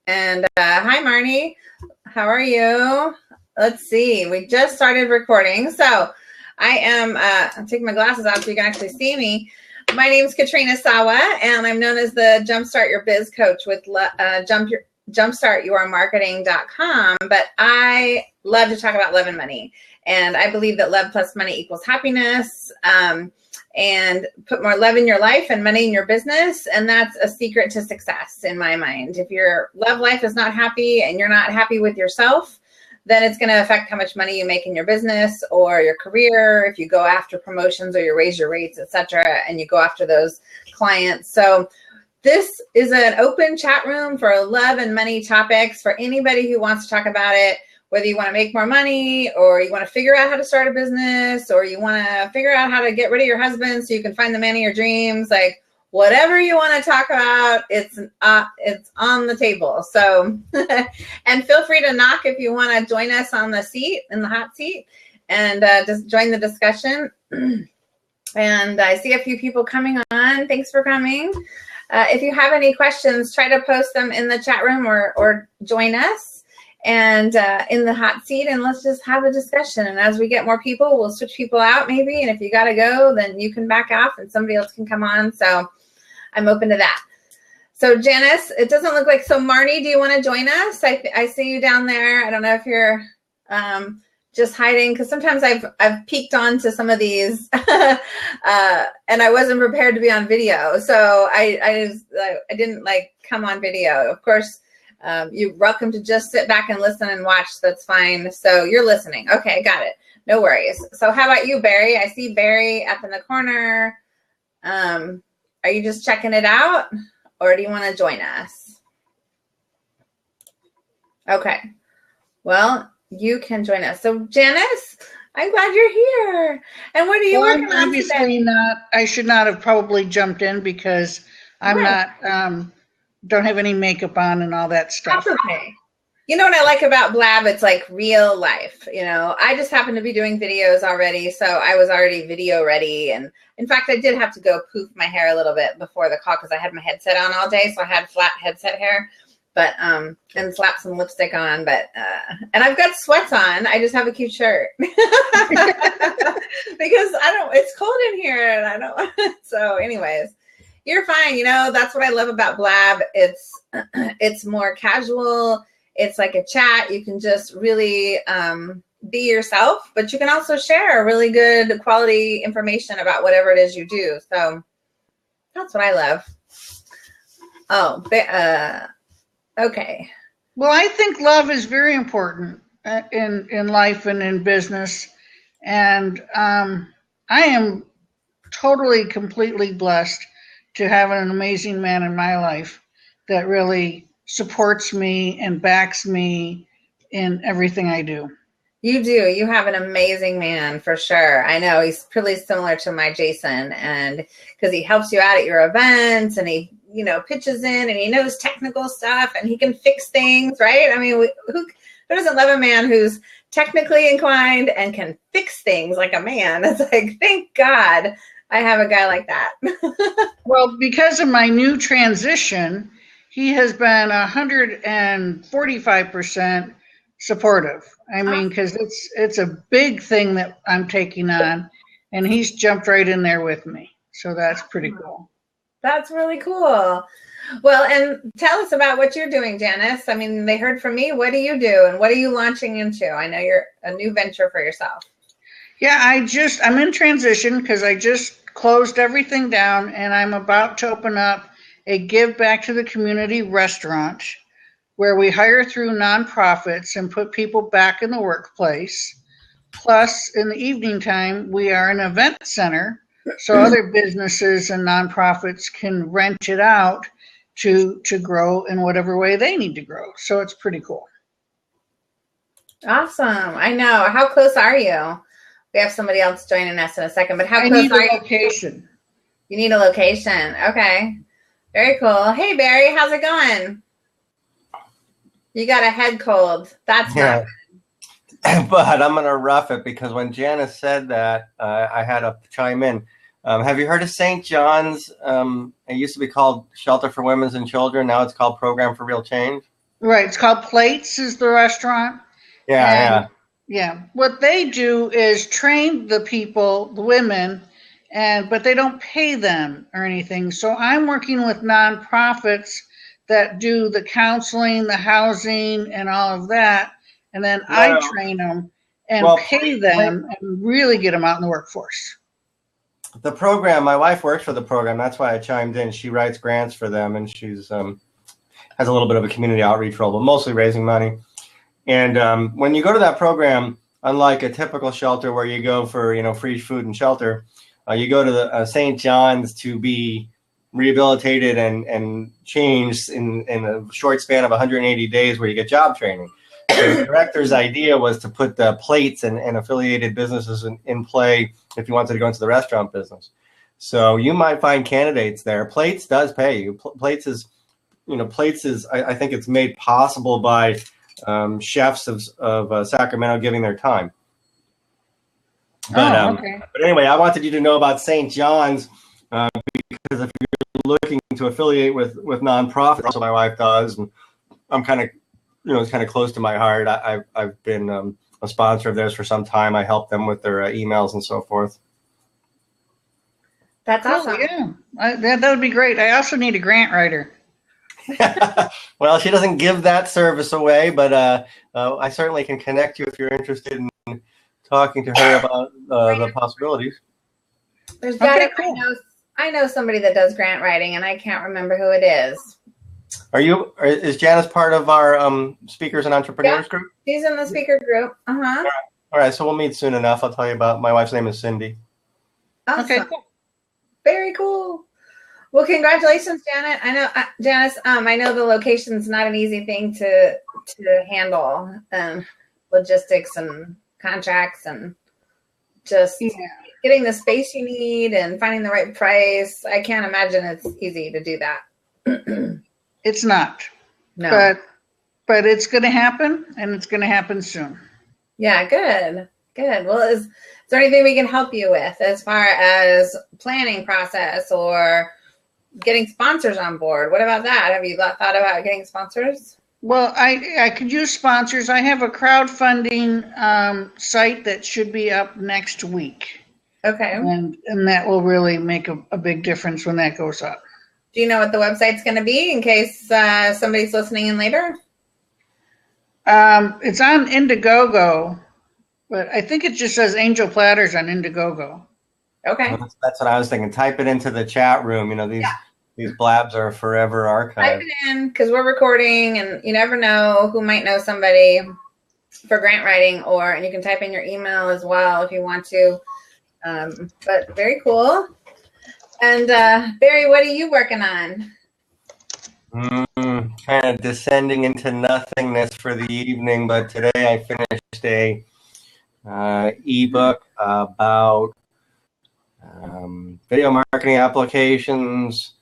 And hi, Marnie. How are you? Let's see. We just started recording. So I am I'm taking my glasses off so you can actually see me. My name is Katrina Sawa, and I'm known as the Jumpstart Your Biz Coach with jumpstartyourmarketing.com. But I love to talk about love and money. And I believe that love plus money equals happiness. And put more love in your life and money in your business. And that's a secret to success in my mind. If your love life is not happy and you're not happy with yourself, then it's going to affect how much money you make in your business or your career. If you go after promotions or you raise your rates, etc., and you go after those clients. So this is an open chat room for love and money topics for anybody who wants to talk about it. Whether you want to make more money or you want to figure out how to start a business or you want to figure out how to get rid of your husband so you can find the man of your dreams, like whatever you want to talk about, it's on the table. So, and feel free to knock if you want to join us on the seat, in the hot seat, and just join the discussion. And I see a few people coming on. Thanks for coming. If you have any questions, try to post them in the chat room or join us. And in the hot seat, and let's just have a discussion. And as we get more people, we'll switch people out maybe. And if you got to go, then you can back off and somebody else can come on. So I'm open to that. So Janice, it doesn't look like, so Marnie, do you want to join us? I see you down there. I don't know if you're just hiding, because sometimes I've peeked onto some of these and I wasn't prepared to be on video. So I didn't like come on video. Of course, you're welcome to just sit back and listen and watch. That's fine. So you're listening. Okay, got it. No worries. So how about you, Barry? I see Barry up in the corner. Are you just checking it out or do you want to join us? Okay. Well, you can join us. So Janice, I'm glad you're here. And what are you working on today? I should not have probably jumped in because I'm not... don't have any makeup on and all that stuff. That's okay. You know what I like about Blab? It's like real life. You know, I just happen to be doing videos already, so I was already video ready. And in fact, I did have to go poof my hair a little bit before the call because I had my headset on all day, so I had flat headset hair. But and slap some lipstick on. But and I've got sweats on. I just have a cute shirt because it's cold in here, and I don't. So, anyways. You're fine. You know, that's what I love about Blab. It's more casual. It's like a chat. You can just really be yourself, but you can also share really good quality information about whatever it is you do. So that's what I love. Oh, okay. Well, I think love is very important in life and in business. And I am totally, completely blessed to have an amazing man in my life that really supports me and backs me in everything I do. You do. You have an amazing man for sure. I know he's pretty similar to my Jason, and because he helps you out at your events and he, pitches in and he knows technical stuff and he can fix things, right? I mean, who doesn't love a man who's technically inclined and can fix things like a man? It's like, thank God I have a guy like that. Well, because of my new transition, he has been 145% supportive. I mean, because it's a big thing that I'm taking on, and he's jumped right in there with me. So that's pretty cool. That's really cool. Well, and tell us about what you're doing, Janice. I mean, they heard from me. What do you do, and what are you launching into? I know you're a new venture for yourself. Yeah, I'm in transition because I just closed everything down and I'm about to open up a give back to the community restaurant where we hire through nonprofits and put people back in the workplace. Plus, in the evening time, we are an event center so other businesses and nonprofits can rent it out to grow in whatever way they need to grow. So it's pretty cool. Awesome. I know. How close are you? We have somebody else joining us in a second, but how close are you? I need a location. You need a location. Okay. Very cool. Hey, Barry, how's it going? You got a head cold. That's not good. But I'm going to rough it because when Janice said that, I had to chime in. Have you heard of St. John's? It used to be called Shelter for Women and Children. Now it's called Program for Real Change. Right. It's called Plates is the restaurant. Yeah, And yeah, what they do is train the people, the women, but they don't pay them or anything. So I'm working with nonprofits that do the counseling, the housing, and all of that. And then I yeah. train them and Well, pay them and really get them out in the workforce. the program, my wife works for the program. That's why I chimed in. She writes grants for them, and she's has a little bit of a community outreach role, but mostly raising money. And when you go to that program, unlike a typical shelter where you go for free food and shelter, you go to the St. John's to be rehabilitated and changed in a short span of 180 days, where you get job training. So the director's idea was to put the Plates and affiliated businesses in play if you wanted to go into the restaurant business. So you might find candidates there. Plates does pay you. Plates is I think it's made possible by chefs of Sacramento giving their time. But Okay. but anyway, I wanted you to know about St. John's because if you're looking to affiliate with nonprofits, also my wife does, and I'm kind of it's kind of close to my heart. I've been a sponsor of theirs for some time. I help them with their emails and so forth. That's awesome. Yeah, that would be great. I also need a grant writer. Well, she doesn't give that service away, but I certainly can connect you if you're interested in talking to her about the possibilities. There's got Okay, cool. I know somebody that does grant writing, and I can't remember who it is. Is Janice part of our speakers and entrepreneurs group? She's in the speaker group. Uh-huh. All right, so we'll meet soon enough. I'll tell you about my wife's name is Cindy. Awesome. Okay, cool. Very cool. Well, congratulations, Janet. I know, Janice. I know the location's not an easy thing to handle, logistics and contracts and just getting the space you need and finding the right price. I can't imagine it's easy to do that. It's not. No. But it's going to happen, and it's going to happen soon. Yeah, good. Well, is there anything we can help you with as far as planning process or getting sponsors on board? What about that? Have you thought about getting sponsors? Well, I could use sponsors. I have a crowdfunding site that should be up next week. Okay. And that will really make a big difference when that goes up. Do you know what the website's going to be in case somebody's listening in later? It's on Indiegogo, but I think it just says Angel Platters on Indiegogo. Okay. Well, that's what I was thinking. Type it into the chat room. These blabs are forever archived. Type it in because we're recording, and you never know who might know somebody for grant writing, and you can type in your email as well if you want to. But very cool. And Barry, what are you working on? Kind of descending into nothingness for the evening, but today I finished a ebook about video marketing applications.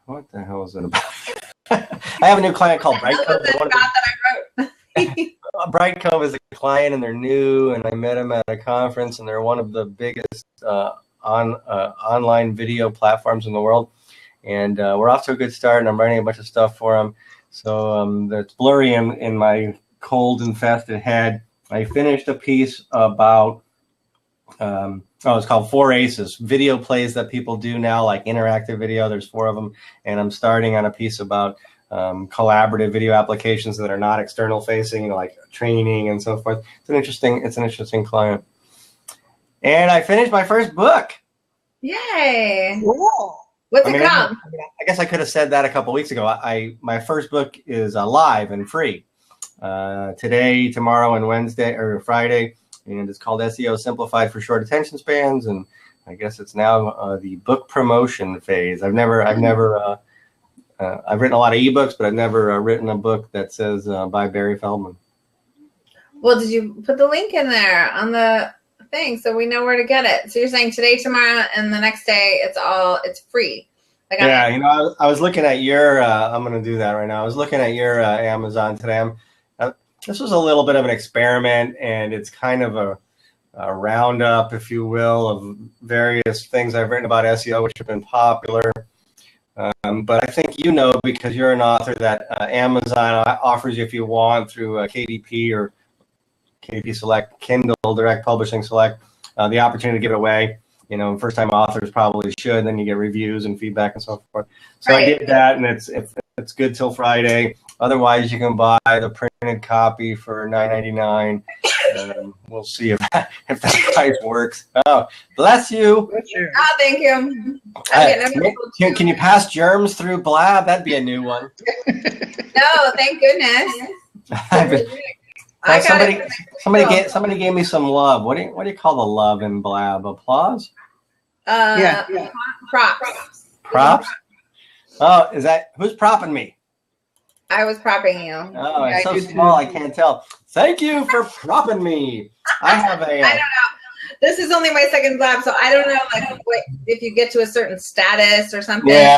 What the hell is it about? I have a new client called Brightcove. Brightcove is a client, and they're new, and I met them at a conference, and they're one of the biggest online video platforms in the world. And we're off to a good start, and I'm writing a bunch of stuff for them. So it's blurry in my cold-infested head. I finished a piece about, it's called 4 Aces, video plays that people do now, like interactive video. There's 4 of them. And I'm starting on a piece about collaborative video applications that are not external facing, like training and so forth. It's an interesting client. And I finished my first book. Yay! Cool. What's it called? I guess I could have said that a couple weeks ago. My first book is live and free today, tomorrow, and Wednesday or Friday, and it's called SEO Simplified for Short Attention Spans. And I guess it's now the book promotion phase. I've written a lot of ebooks, but I've never written a book that says by Barry Feldman. Well, did you put the link in there on the thing so we know where to get it? So you're saying today, tomorrow, and the next day it's free. I was looking at your I'm going to do that right now. I was looking at your Amazon today. This was a little bit of an experiment, and it's kind of a roundup, if you will, of various things I've written about SEO which have been popular. But I think you know, because you're an author, that Amazon offers you, if you want, through KDP or KDP Select, Kindle Direct Publishing Select, the opportunity to give it away. You know, first-time authors probably should. Then you get reviews and feedback and so forth. So right. I did that, and it's good till Friday. Otherwise, you can buy the printed copy for $9.99. We'll see if that price works. Oh, bless you. Oh, thank you. Can you pass germs through Blab? That'd be a new one. No, thank goodness. Somebody gave me some love. What do you call the love in Blab? Applause? Yeah. Props. Props? Oh, is that who's propping me? I was propping you. Oh, it's so small I can't tell. Thank you for propping me. I have a. I don't know. This is only my second Blab, so I don't know if you get to a certain status or something. Yeah,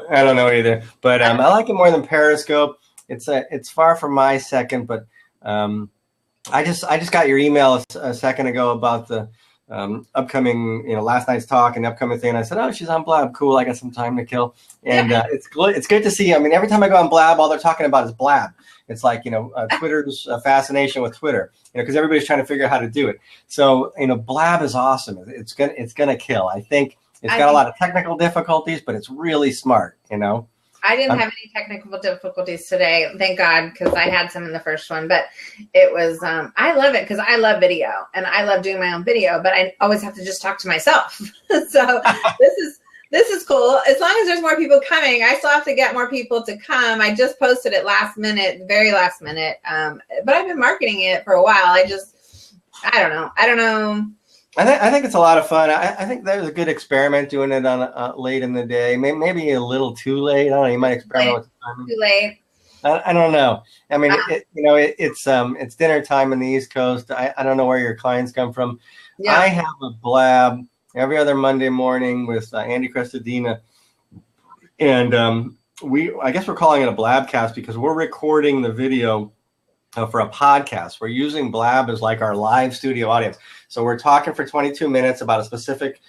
I don't know either. But I like it more than Periscope. It's far from my second, but I just got your email a second ago about the upcoming, last night's talk and the upcoming thing. And I said, oh, she's on Blab. Cool. I got some time to kill. And it's good to see. I mean, every time I go on Blab, all they're talking about is Blab. It's like, Twitter's fascination with Twitter, because everybody's trying to figure out how to do it. So, Blab is awesome. It's gonna kill. I think it's got a lot of technical difficulties, but it's really smart, I didn't have any technical difficulties today, thank God, because I had some in the first one. But it was, I love it because I love video and I love doing my own video, but I always have to just talk to myself. So this is cool. As long as there's more people coming, I still have to get more people to come. I just posted it last minute, very last minute. But I've been marketing it for a while. I don't know. I think it's a lot of fun. I think that was a good experiment doing it on late in the day. Maybe a little too late. I don't know. You might experiment with the timing. Too late. I don't know. I mean, it's dinner time in the East Coast. I don't know where your clients come from. Yeah. I have a Blab every other Monday morning with Andy Crestodina, and I guess we're calling it a Blabcast because we're recording the video for a podcast. We're using Blab as like our live studio audience. So we're talking for 22 minutes about a specific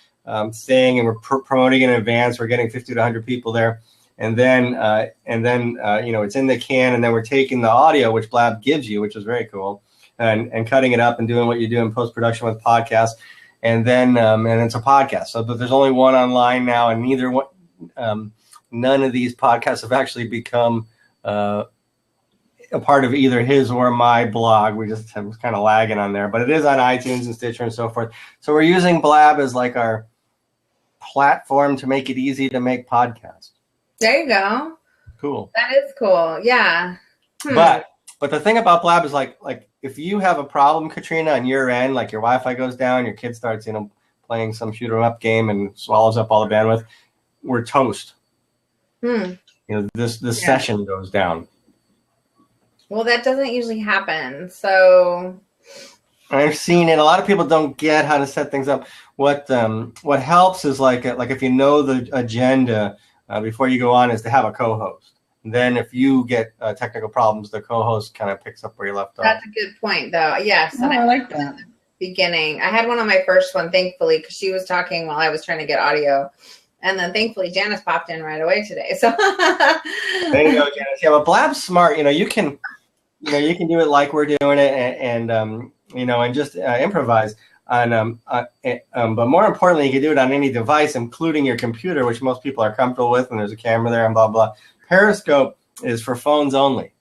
thing, and we're promoting in advance. We're getting 50 to 100 people there. And then it's in the can, and then we're taking the audio, which Blab gives you, which is very cool, and cutting it up and doing what you do in post-production with podcasts. And then and it's a podcast. So there's only one online now, and none of these podcasts have actually become a part of either his or my blog. We just have kind of lagging on there, but it is on iTunes and Stitcher and so forth. So we're using Blab as like our platform to make it easy to make podcasts. There you go. Cool. That is cool. Yeah. But the thing about Blab is like if you have a problem, Katrina, on your end, like your Wi-Fi goes down, your kid starts, playing some shoot 'em up game and swallows up all the bandwidth, we're toast. This session goes down. Well, that doesn't usually happen. So I've seen it. A lot of people don't get how to set things up. What helps is like if you know the agenda before you go on, is to have a co-host. And then if you get technical problems, the co-host kind of picks up where you left off. That's a good point, though. Yes, I like that. Beginning, I had one on my first one, thankfully, because she was talking while I was trying to get audio. And then thankfully Janice popped in right away today. So there you go, Janice. Yeah, but Blab's smart. You can do it like we're doing it, and just improvise on. But more importantly, you can do it on any device, including your computer, which most people are comfortable with, and there's a camera there and blah blah. Periscope is for phones only.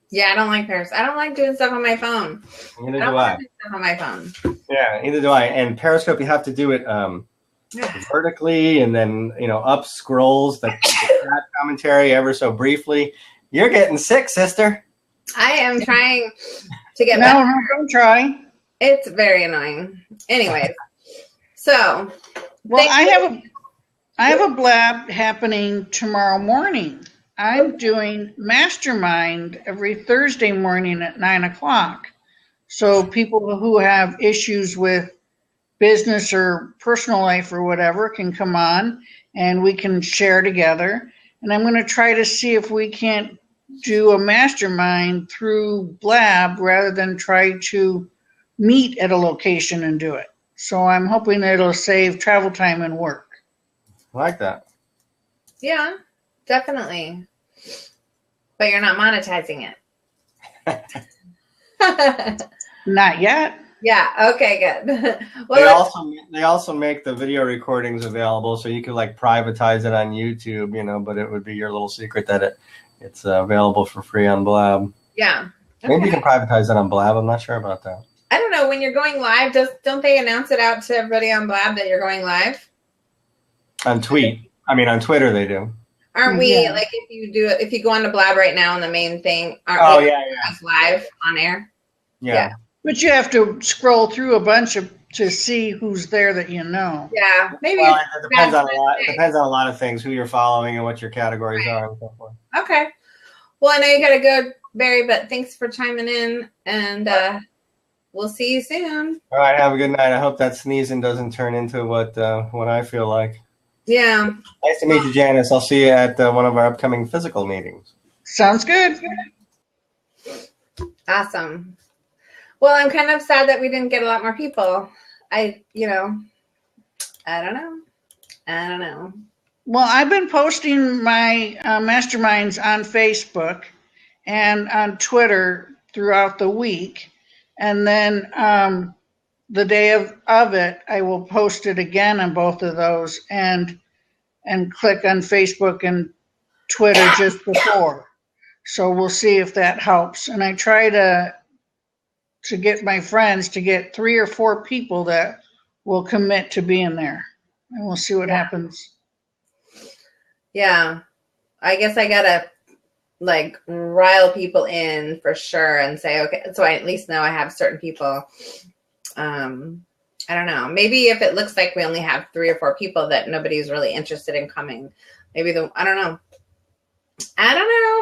Yeah, I don't like Periscope. I don't like doing stuff on my phone. Neither do I. Do stuff on my phone. Yeah, neither do I. And Periscope, you have to do it vertically, and then up scrolls the chat commentary ever so briefly. You're getting sick, sister. I am trying to get better. No, don't try. It's very annoying. Anyways, so I have a Blab happening tomorrow morning. I'm doing Mastermind every Thursday morning at 9:00. So people who have issues with business or personal life or whatever can come on and we can share together. And I'm going to try to see if we can't do a mastermind through Blab rather than try to meet at a location and do it. So I'm hoping that it'll save travel time and work. I like that. Yeah. definitely. But you're not monetizing it. Not yet. Yeah. Okay. Good. Well, they also make the video recordings available, so you can like privatize it on YouTube, you know. But it would be your little secret that it's available for free on Blab. Yeah. Okay. Maybe you can privatize it on Blab. I'm not sure about that. I don't know. When you're going live, don't they announce it out to everybody on Blab that you're going live? On Twitter they do. Aren't we like if you go on to Blab right now on the main thing? Aren't we live on air? Yeah. But you have to scroll through a bunch to see who's there that you know. Yeah, maybe it depends on a lot. It depends on a lot of things, who you're following and what your categories are and so forth. Okay. Well, I know you gotta go, Barry, but thanks for chiming in, and we'll see you soon. All right, have a good night. I hope that sneezing doesn't turn into what I feel like. Yeah. Nice to meet you, Janice. I'll see you at one of our upcoming physical meetings. Sounds good. Awesome. Well, I'm kind of sad that we didn't get a lot more people. I don't know. Well, I've been posting my masterminds on Facebook and on Twitter throughout the week. And then the day of it, I will post it again on both of those and click on Facebook and Twitter just before. So we'll see if that helps. And I try to get my friends to get 3 or 4 people that will commit to being there. And we'll see what happens. Yeah. I guess I gotta like rile people in for sure and say, okay, so I at least know I have certain people. I don't know. Maybe if it looks like we only have 3 or 4 people that nobody's really interested in coming, maybe I don't know.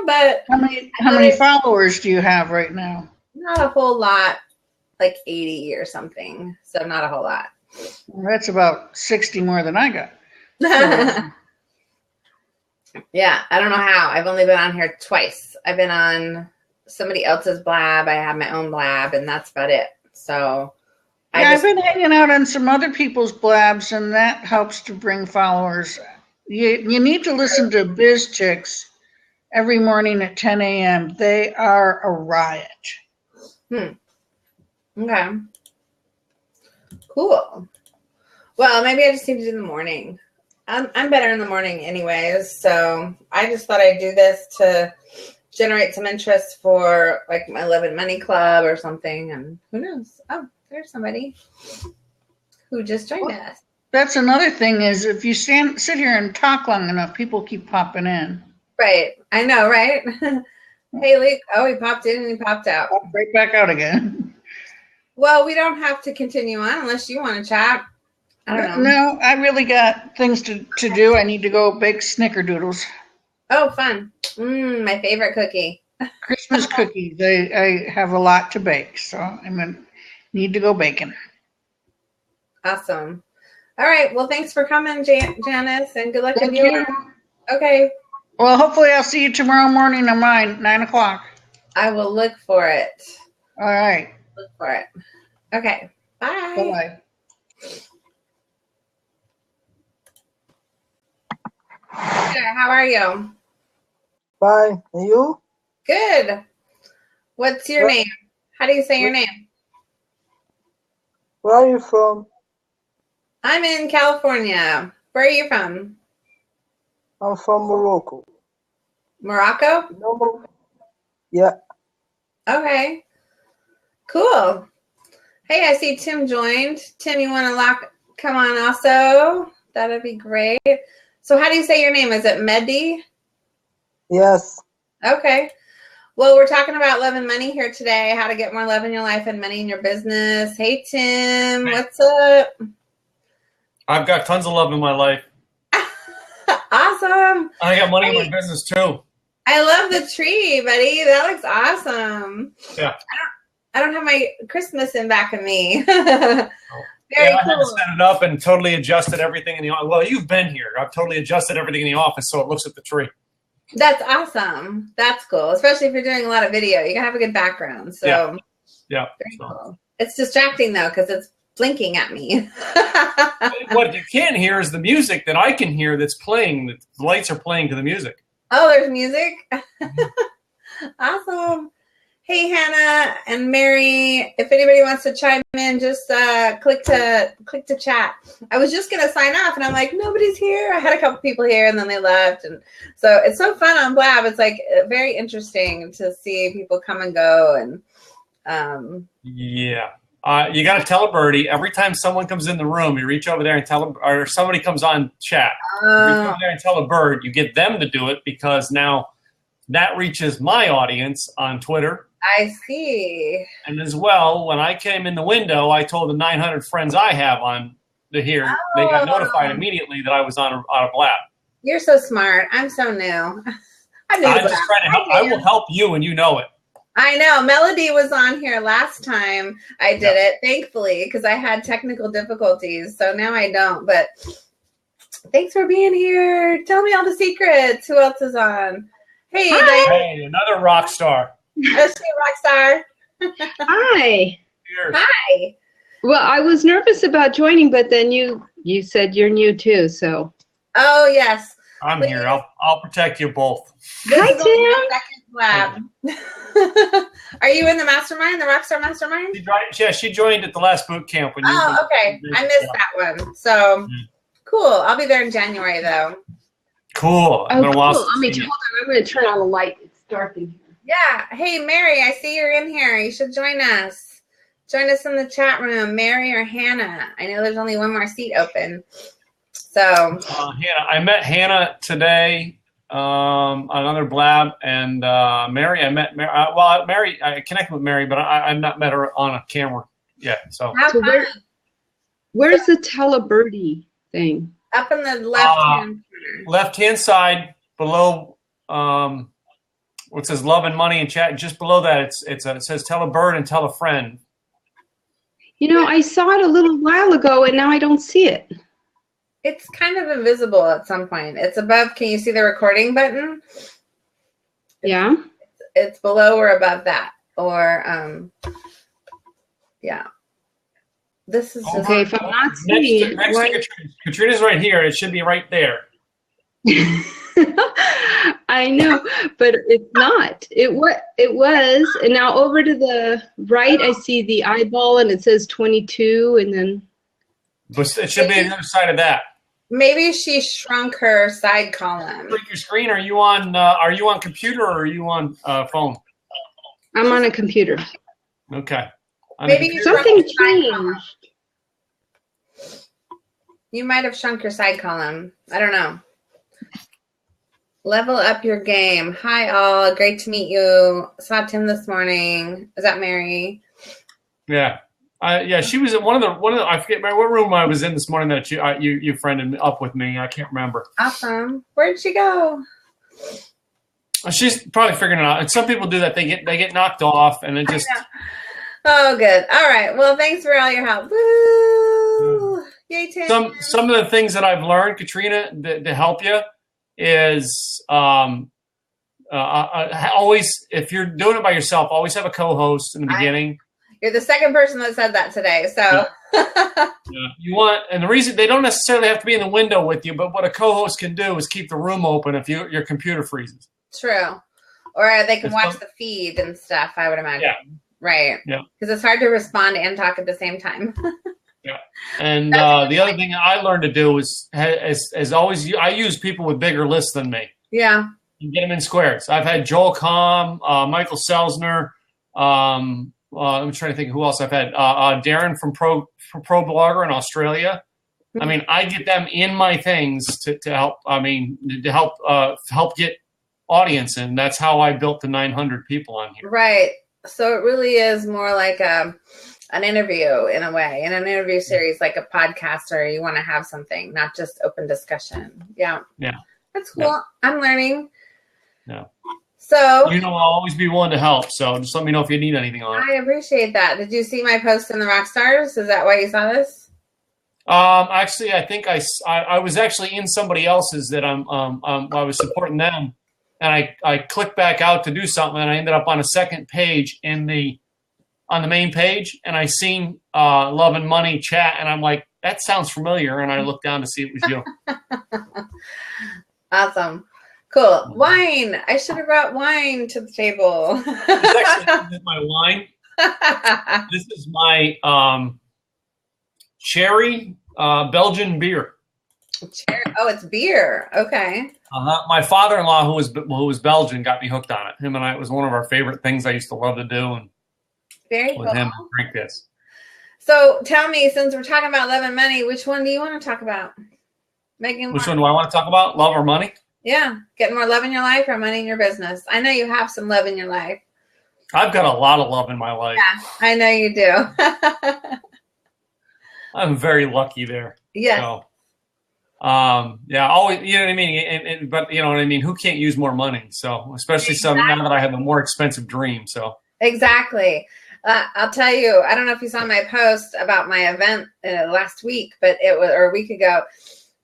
But how many followers do you have right now? Not a whole lot, like 80 or something. So not a whole lot. Well, that's about 60 more than I got. Yeah, I don't know how. I've only been on here twice. I've been on somebody else's Blab. I have my own Blab, and that's about it. So I've been hanging out on some other people's Blabs, and that helps to bring followers. You need to listen to Biz Chicks every morning at 10 a.m. They are a riot. Okay. Cool. Well, maybe I just need to do the morning. I'm better in the morning anyways, so I just thought I'd do this to generate some interest for like my Love and Money Club or something, and who knows? Oh, there's somebody who just joined us. That's another thing is if you sit here and talk long enough, people keep popping in. Right. I know, right? Hey, Luke. Oh, he popped in and he popped out. Right back out again. Well, we don't have to continue on unless you want to chat. I don't know. No, I really got things to do. I need to go bake snickerdoodles. Oh, fun. My favorite cookie. Christmas cookies. I have a lot to bake, so I'm going to need to go baking. Awesome. All right. Well, thanks for coming, Janice, and good luck with you. Okay. Well, hopefully I'll see you tomorrow morning on mine, 9 o'clock. I will look for it. All right. Look for it. Okay. Bye. Bye-bye. Good. How are you? Fine. And you? Good. What's your name? How do you say your name? Where are you from? I'm in California. Where are you from? I'm from Morocco. Morocco? No. Yeah. Okay. Cool. Hey, I see Tim joined. Tim, you want to come on also? That'd be great. So how do you say your name? Is it Mehdi? Yes. Okay. Well, we're talking about love and money here today, how to get more love in your life and money in your business. Hey, Tim, what's up? I've got tons of love in my life. Awesome. I got money in my business too. I love the tree, buddy. That looks awesome. Yeah. I don't have my Christmas in back of me. Very cool. I had to set it up and totally adjusted everything in the office. Well, you've been here. I've totally adjusted everything in the office so it looks at the tree. That's awesome. That's cool. Especially if you're doing a lot of video. You can have a good background. So yeah. Very cool. It's distracting though because it's blinking at me. What you can't hear is the music that I can hear that's playing. The lights are playing to the music. Oh, there's music. Awesome. Hey, Hannah and Mary, if anybody wants to chime in, just click to chat. I was just going to sign off, and I'm like, nobody's here. I had a couple people here, and then they left. And so it's so fun on Blab. It's like very interesting to see people come and go. And yeah. You got to tell a birdie every time someone comes in the room. You reach over there and tell them, or somebody comes on chat. You reach over there and tell a bird. You get them to do it because now that reaches my audience on Twitter. I see. And as well, when I came in the window, I told the 900 friends I have on the here. Oh. They got notified immediately that I was on a Blab. You're so smart. I'm so new. I'm just trying to help. I will help you, and you know it. I know. Melody was on here last time I did it, thankfully, because I had technical difficulties. So now I don't. But thanks for being here. Tell me all the secrets. Who else is on? Hey, hey, another rock star. Rock star. Hi. Cheers. Hi. Well, I was nervous about joining, but then you said you're new too, so. Oh, yes. I'm here. I'll protect you both. Hi, Tim. Lab. Are you in the mastermind, the Rockstar Mastermind? She joined at the last boot camp. When okay. I missed that one. So, cool. I'll be there in January, though. Cool. Cool. Hold on. I'm going to turn on the light. It's dark in here. Yeah. Hey, Mary, I see you're in here. You should join us. Join us in the chat room, Mary or Hannah. I know there's only one more seat open. So, Hannah, I met Hannah today on another Blab, and Mary, I met Mary. Mary, I connected with Mary, but I've not met her on a camera yet. So where's the tell a birdie thing? Up in the left-hand corner. Left-hand side below what says love and money and chat. Just below that, it says tell a bird and tell a friend. You know, I saw it a little while ago, and now I don't see it. It's kind of invisible at some point. It's above. Can you see the recording button? Yeah. It's below or above that. Or, yeah. This is just. Okay, if I'm not seeing next to Katrina's right here. It should be right there. I know, but it's not. It was, and now over to the right, I see the eyeball, and it says 22, and then. But it should be on the other side of that. Maybe she shrunk her side column. Click your screen. Are you on computer or are you on phone? I'm on a computer. Okay. Maybe something changed. You might have shrunk your side column. I don't know. Level up your game. Hi, all. Great to meet you. Saw Tim this morning. Is that Mary? Yeah. She was at one of the. I forget what room I was in this morning that you friended up with me. I can't remember. Awesome. Where'd she go? She's probably figuring it out. And some people do that. They get knocked off, and it just. Oh, good. All right. Well, thanks for all your help. Woo! Yay, Tim. Some of the things that I've learned, Katrina, to help you is always, if you're doing it by yourself, always have a co-host in the beginning. You're the second person that said that today, so. Yeah. You want, and the reason they don't necessarily have to be in the window with you, but what a co-host can do is keep the room open if your computer freezes. True, or they can watch the feed and stuff. I would imagine. Yeah. Right. Yeah. Because it's hard to respond and talk at the same time. Yeah. And the other thing I learned to do is always, I use people with bigger lists than me. Yeah. You get them in squares. I've had Joel Comm, Michael Selzner. I'm trying to think of who else I've had. Darren from Pro Blogger in Australia. I mean, I get them in my things to help. I mean, to help get audience, and that's how I built the 900 people on here. Right. So it really is more like an interview in a way, in an interview series, like a podcast, or you want to have something, not just open discussion. Yeah. Yeah. That's cool. Yeah. I'm learning. Yeah. So I'll always be willing to help. So just let me know if you need anything on it. I appreciate that. Did you see my post in the Rockstars? Is that why you saw this? Actually, I think I was actually in somebody else's that I was supporting them, and I clicked back out to do something, and I ended up on a second page on the main page, and I seen Love and Money chat, and I'm like, that sounds familiar, and I looked down to see it was you. Awesome. Cool. Wine. I should have brought wine to the table. This is my wine. This is my cherry Belgian beer. Oh, it's beer. Okay. My father-in-law, who was Belgian, got me hooked on it. Him and I, it was one of our favorite things I used to love to do, and very with cool. him drink this. So tell me, since we're talking about love and money, which one do you want to talk about? Making Which one do I want to talk about? Love or money? Yeah, getting more love in your life or money in your business. I know you have some love in your life. I've got a lot of love in my life. Yeah, I know you do. I'm very lucky there. Yes. So, yeah, always, you know what I mean? But you know what I mean? Who can't use more money? So, especially now that I have a more expensive dream. So, exactly. I'll tell you, I don't know if you saw my post about my event last week, but it was, or a week ago,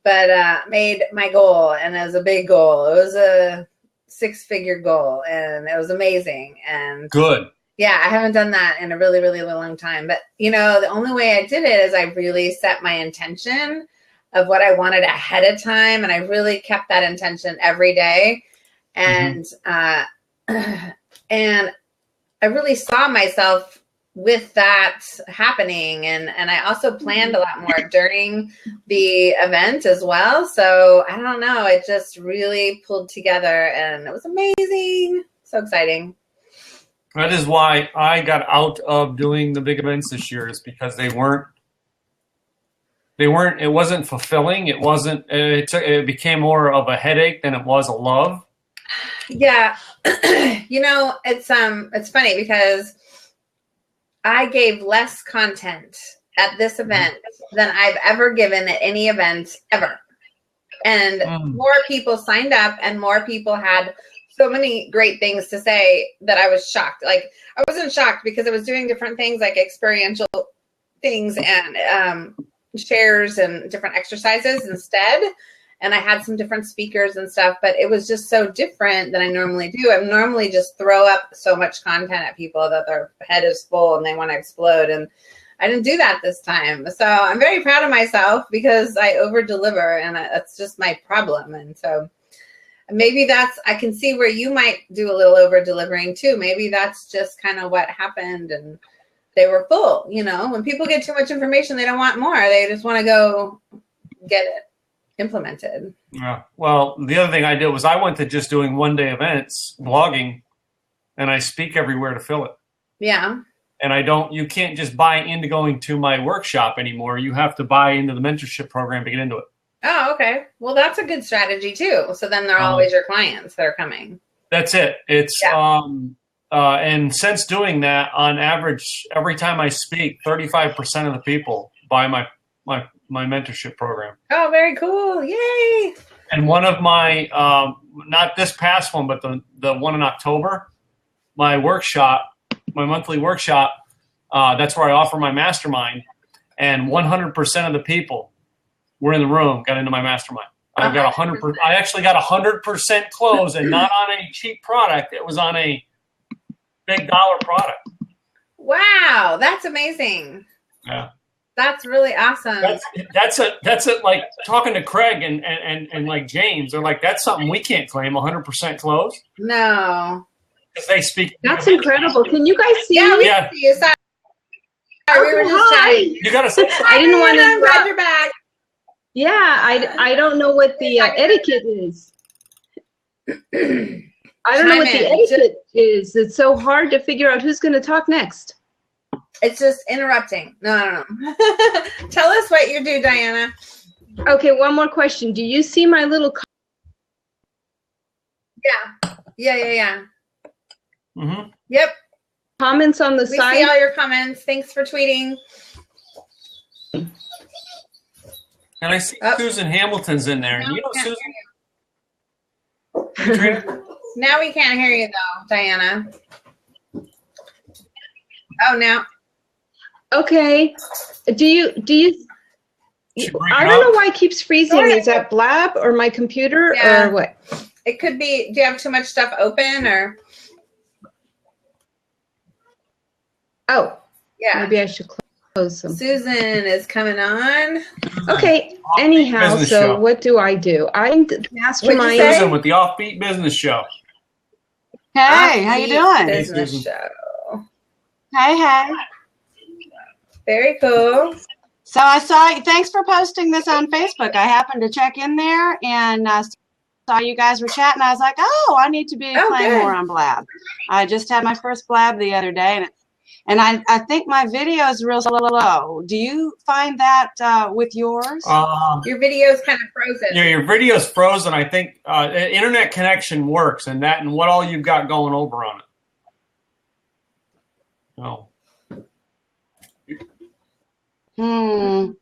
but made my goal, and it was a big goal. It was a 6-figure goal, and it was amazing. And good. Yeah, I haven't done that in a really, really long time. But, you know, the only way I did it is I really set my intention of what I wanted ahead of time. And I really kept that intention every day. And, and I really saw myself with that happening. And I also planned a lot more during the event as well. So I don't know, it just really pulled together and it was amazing. So exciting. That is why I got out of doing the big events this year, is because it wasn't fulfilling. It became more of a headache than it was a love. Yeah. You know, it's funny because I gave less content at this event than I've ever given at any event ever. And more people signed up and more people had so many great things to say that I was shocked. Like, I wasn't shocked because I was doing different things like experiential things and shares and different exercises instead. And I had some different speakers and stuff, but it was just so different than I normally do. I normally just throw up so much content at people that their head is full and they want to explode. And I didn't do that this time. So I'm very proud of myself because I over deliver, and that's just my problem. And so maybe I can see where you might do a little over delivering too. Maybe that's just kind of what happened and they were full. You know, when people get too much information, they don't want more. They just want to go get it implemented. Yeah. Well, the other thing I did was I went to just doing one-day events, blogging, and I speak everywhere to fill it. Yeah. And you can't just buy into going to my workshop anymore. You have to buy into the mentorship program to get into it. Oh, okay. Well, that's a good strategy too. So then they're always your clients that are coming. That's it. It's, and since doing that, on average, every time I speak, 35% of the people buy my mentorship program. Oh, very cool. Yay. And one of my, not this past one, but the one in October, my monthly workshop, that's where I offer my mastermind. And 100% of the people were in the room, got into my mastermind. I got 100%. I actually got 100% close, and not on a cheap product. It was on a big dollar product. Wow. That's amazing. Yeah. That's really awesome. That's it. Like talking to Craig and like James, they're like, that's something we can't claim 100% close. No. Because they speak. That's incredible. Can you guys see me? We can see you. Sorry, we were just chatting. You got to say. I didn't want to. I'm glad you're back. Yeah, I don't know what the etiquette is. I don't know what the etiquette is. It's so hard to figure out who's going to talk next. It's just interrupting. No. Tell us what you do, Diana. Okay, one more question. Do you see my little? Yeah. Mm-hmm. Yep. Comments on the side. We see all your comments. Thanks for tweeting. And I see Susan Hamilton's in there. No, You know Susan? Katrina? Now we can't hear you though, Diana. Oh, now. Okay. Do you? I don't know why it keeps freezing. Is that Blab or my computer or what? It could be. Do you have too much stuff open or? Oh, yeah. Maybe I should close them. Susan is coming on. Okay. Anyhow, Business so show. what do? I'm the mastermind. say? Susan with the Offbeat Business Show. Hey, how you doing? Business Susan. show. Hey. Very cool. So I saw, thanks for posting this on Facebook. I happened to check in there and saw you guys were chatting. I was like, oh, I need to be playing good. more on Blab. I just had my first Blab the other day, and I think my video is real slow. Do you find that with yours? Your video is kind of frozen. Yeah, your video's frozen. I think internet connection works, and what all you've got going over on it. No. Well,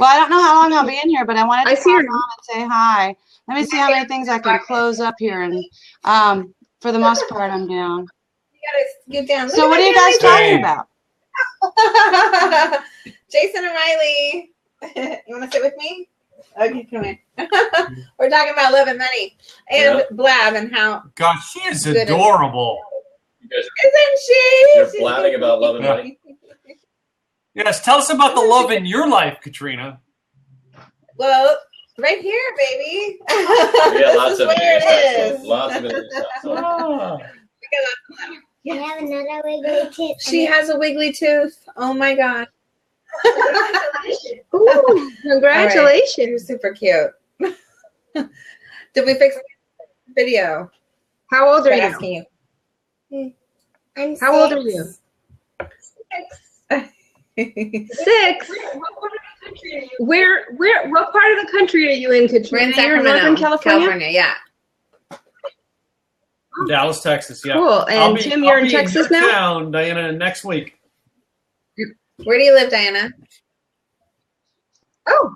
I don't know how long I'll be in here, but I wanted to see pop her. on and say hi. Let me see how many things I can close up here, and for the most part, I'm down. You gotta get down. So what are you guys talking about? Jason and Riley, you want to sit with me? Okay, come here. We're talking about love and money and Blab and how. God, she is adorable. Isn't she? You're blabbing about love and money. Yes, tell us about the love in your life, Katrina. Well, right here, baby. We got lots of where videos. it is. Lots of videos. Ah. I have another wiggly tooth. She has a wiggly tooth. Oh my god. Ooh, congratulations. You're super cute. Did we fix the video? How old are you? Asking you. I'm How old are you? 6. Where? What part of the country are you in, Katrina? We're in You're Sacramento, Northern California? yeah. Dallas, Texas, yeah. Cool. And Tim, you're in Texas your now? town, Diana, next week. Where do you live, Diana? Oh,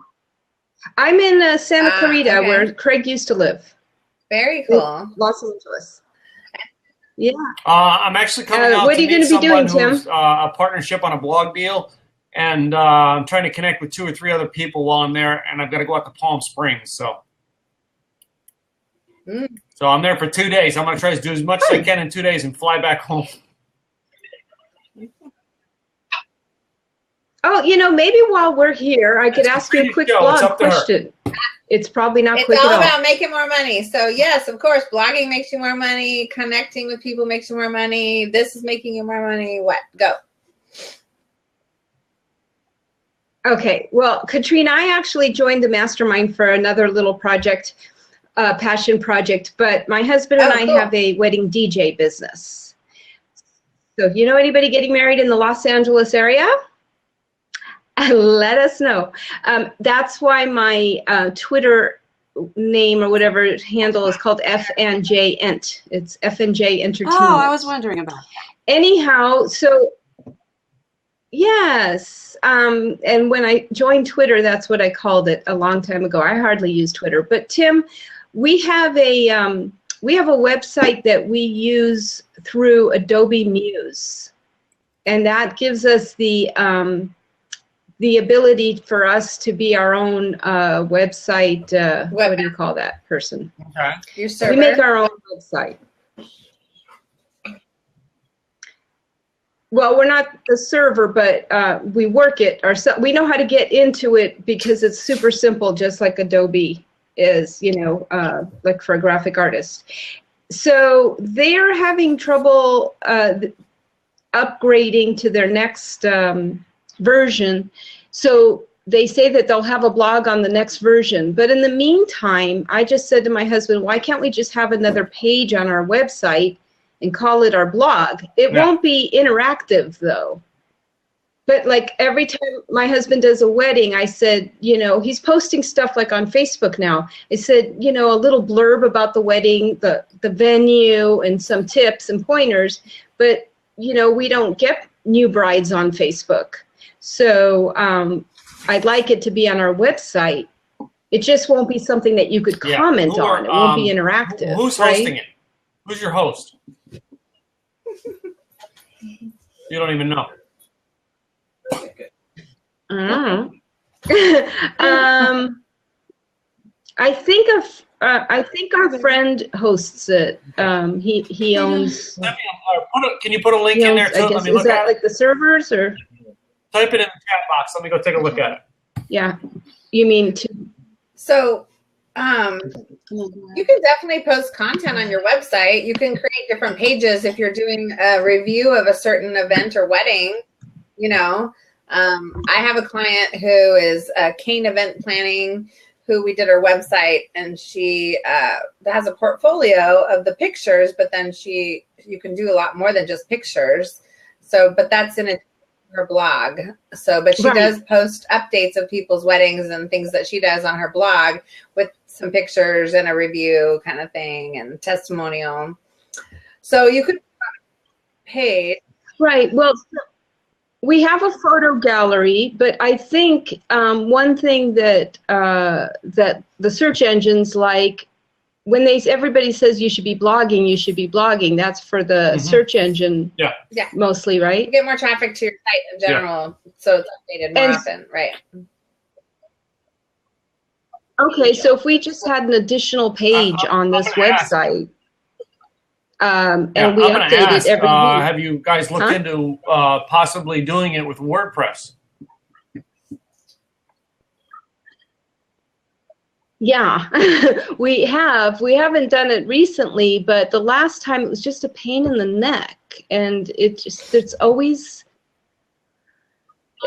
I'm in Santa Clarita, okay. where Craig used to live. Very cool. Los Angeles. Yeah. I'm actually coming out what to are you meet going to be doing, someone Tim? who's a partnership on a blog deal, and I'm trying to connect with 2 or 3 other people while I'm there, and I've got to go out to Palm Springs. So I'm there for 2 days. I'm going to try to do as much as I can in 2 days and fly back home. Oh, maybe while we're here, I could ask you a quick blog question. It's probably not quick at all. It's all about making more money. So, yes, of course, blogging makes you more money. Connecting with people makes you more money. This is making you more money. What? Go. Okay. Well, Katrina, I actually joined the mastermind for another little project, passion project. But my husband and I have a wedding DJ business. So if you know anybody getting married in the Los Angeles area, let us know. That's why my Twitter name or whatever handle is called FNJ Ent. It's FNJ Entertainment. Oh, I was wondering about that. Anyhow, so yes. And when I joined Twitter, that's what I called it a long time ago. I hardly use Twitter. But Tim, we have a website that we use through Adobe Muse. And that gives us the ability for us to be our own website. What do you call that person? Okay. Your server. We make our own website. Well, we're not the server, but we work it ourselves. We know how to get into it because it's super simple, just like Adobe is, like for a graphic artist. So they're having trouble upgrading to their next version. So they say that they'll have a blog on the next version. But in the meantime, I just said to my husband, why can't we just have another page on our website and call it our blog? It won't be interactive, though. But like every time my husband does a wedding, I said, he's posting stuff like on Facebook now. I said, a little blurb about the wedding, the venue, and some tips and pointers. But, we don't get new brides on Facebook. So I'd like it to be on our website. It just won't be something that you could comment on. It won't be interactive. Who's hosting it? Who's your host? You don't even know. I think our friend hosts it. He owns. Can you put a link in there too? Let me look is that at like the servers or? Type it in the chat box. Let me go take a look at it. Yeah. You mean to? So you can definitely post content on your website. You can create different pages if you're doing a review of a certain event or wedding. You know, I have a client who is Kane Event Planning, who we did her website, and she has a portfolio of the pictures, but then you can do a lot more than just pictures. So, but that's in her blog. So, but she does post updates of people's weddings and things that she does on her blog with some pictures and a review kind of thing and testimonial. So you could pay. Right. Well, we have a photo gallery, but I think one thing that that the search engines like, when everybody says you should be blogging, that's for the search engine mostly, right? You get more traffic to your site in general, so it's updated more often, right? Okay, so if we just had an additional page on this website, and we update it every week. Have you guys looked into possibly doing it with WordPress? Yeah, we have. We haven't done it recently, but the last time it was just a pain in the neck, and it's always,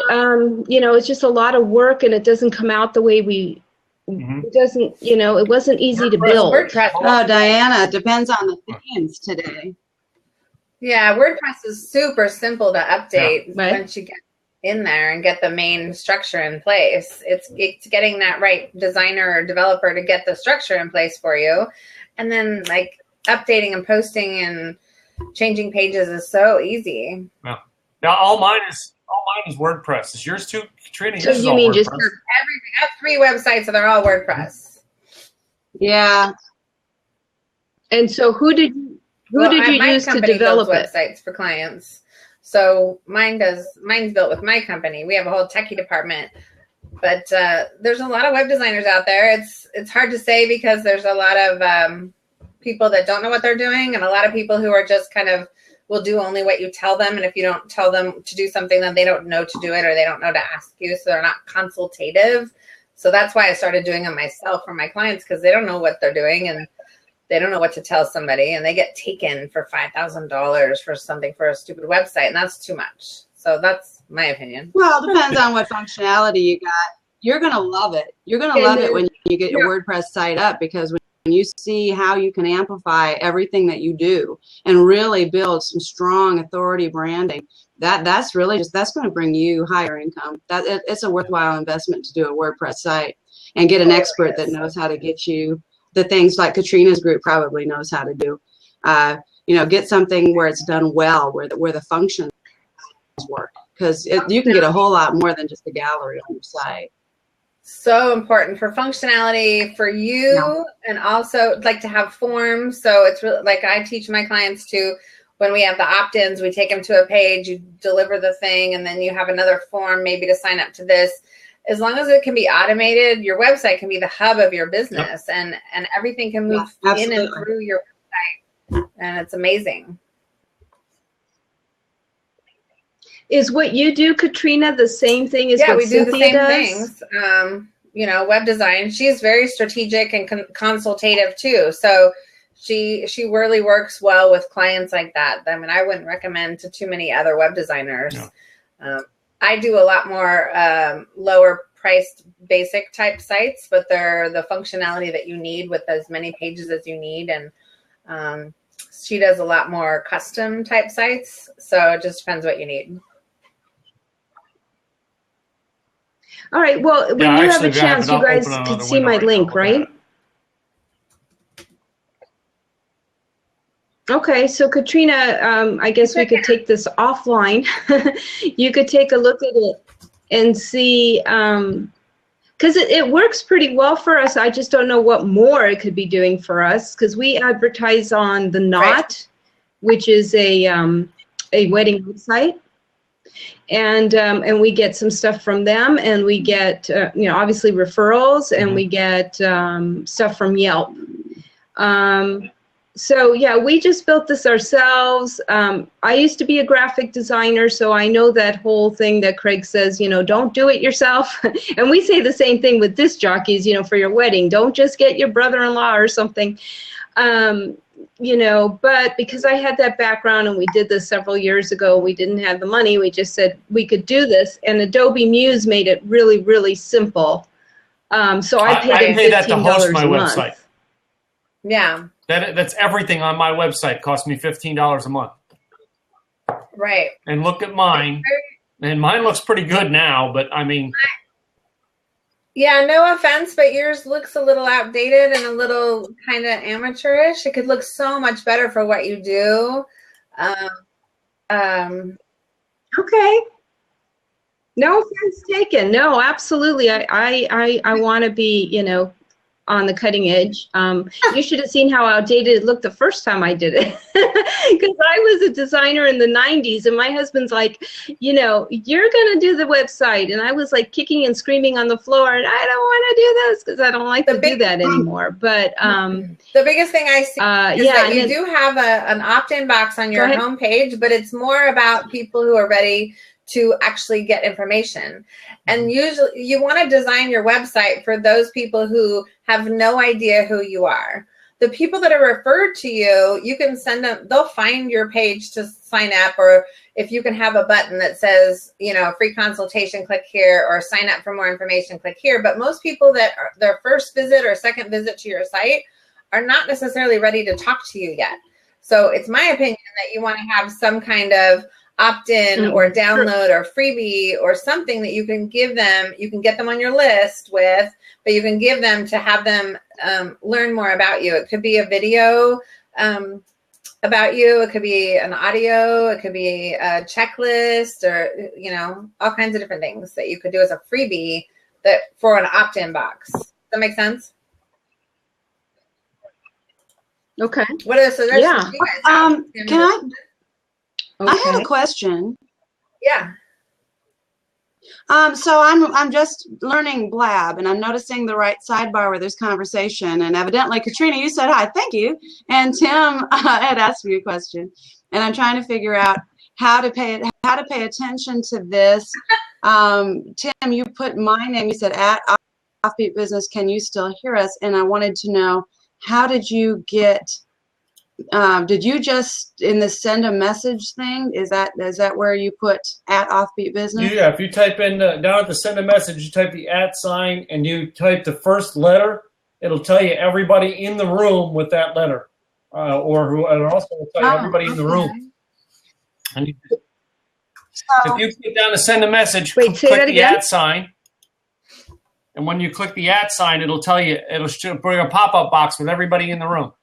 you know, it's just a lot of work, and it doesn't come out the way we. It doesn't, you know, it wasn't easy to build. Oh, Diana, it depends on the themes today. Yeah, WordPress is super simple to update once you get in there and get the main structure in place. It's getting that right designer or developer to get the structure in place for you. And then like updating and posting and changing pages is so easy. Yeah. Now all mine is WordPress. Is yours too, Katrina? So you mean just everything? I have 3 websites, so they're all WordPress. Yeah. And so who did you use to develop it? Websites for clients. So mine's built with my company. We have a whole techie department, but there's a lot of web designers out there. It's hard to say because there's a lot of people that don't know what they're doing, and a lot of people who are just kind of will do only what you tell them. And if you don't tell them to do something, then they don't know to do it, or they don't know to ask you. So they're not consultative. So that's why I started doing them myself for my clients, because they don't know what they're doing and they don't know what to tell somebody, and they get taken for $5,000 for something for a stupid website. And that's too much. So that's my opinion. Well, it depends on what functionality you got. You're going to love it. You're going to love it when you get your WordPress site up, because when you see how you can amplify everything that you do and really build some strong authority branding, that's really that's going to bring you higher income. It's a worthwhile investment to do a WordPress site and get an expert that knows how to get you the things like Katrina's group probably knows how to do. You know, get something where it's done well, where the functions work, because you can get a whole lot more than just a gallery on your site. So important for functionality for you, and also like to have forms. So it's really like I teach my clients to, when we have the opt-ins, we take them to a page, you deliver the thing, and then you have another form maybe to sign up to this. As long as it can be automated, your website can be the hub of your business, and everything can move in and through your website, and it's amazing. Is what you do, Katrina, the same thing as what we do Cynthia the same does? things. You know, web design. She's very strategic and consultative too. So she really works well with clients like that. I mean, I wouldn't recommend to too many other web designers. No. I do a lot more lower priced basic type sites, but they're the functionality that you need with as many pages as you need. And she does a lot more custom type sites. So it just depends what you need. All right. Well, when you have a chance, you guys can see my link, right? Okay, so Katrina, I guess we could take this offline. You could take a look at it and see, because it works pretty well for us. I just don't know what more it could be doing for us, because we advertise on The Knot, which is a wedding website, and we get some stuff from them, and we get you know, obviously referrals, and we get stuff from Yelp. So yeah, we just built this ourselves. I used to be a graphic designer, so I know that whole thing that Craig says, you know, don't do it yourself. And we say the same thing with disc jockeys, you know, for your wedding. Don't just get your brother-in-law or something. You know, but because I had that background and we did this several years ago, we didn't have the money. We just said we could do this, and Adobe Muse made it really, really simple. So I paid that to host my website. Yeah. That's everything on my website. Cost me $15 a month. Right. And look at mine, and mine looks pretty good now. But I mean, yeah, no offense, but yours looks a little outdated and a little kind of amateurish. It could look so much better for what you do. Okay. No offense taken. No, absolutely. I want to be, you know, on the cutting edge. You should have seen how outdated it looked the first time I did it. Because I was a designer in the 90s, and my husband's like, you know, you're going to do the website. And I was like kicking and screaming on the floor, and I don't want to do this because I don't like to do that anymore. But the biggest thing I see is that you do have an opt-in box on your homepage, but it's more about people who are ready to actually get information. And usually you want to design your website for those people who have no idea who you are. The people that are referred to you, you can send them, they'll find your page to sign up, or if you can have a button that says, you know, free consultation, click here, or sign up for more information, click here. But most people that are their first visit or second visit to your site are not necessarily ready to talk to you yet. So it's my opinion that you want to have some kind of opt-in or download or freebie or something that you can give them. You can get them on your list with, but you can give them to have them learn more about you. It could be a video about you. It could be an audio. It could be a checklist, or, you know, all kinds of different things that you could do as a freebie that for an opt-in box. Does that make sense? Okay. What is so? There's Yeah. Can I? Okay. I have a question. Yeah. So I'm just learning Blab, and I'm noticing the right sidebar where there's conversation, and evidently Katrina, you said hi, thank you, and Tim had asked me a question, and I'm trying to figure out how to pay attention to this. Tim, you put my name. You said at Offbeat Business. Can you still hear us? And I wanted to know, how did you get? Did you just in the send a message thing? Is that where you put at Offbeat Business? Yeah, if you type in down at the send a message, you type the at sign and you type the first letter, it'll tell you everybody in the room with that letter, or who, and also will tell you everybody in the room. And if you put down the send a message, click the at sign, and when you click the at sign, it'll tell you, it'll bring a pop-up box with everybody in the room.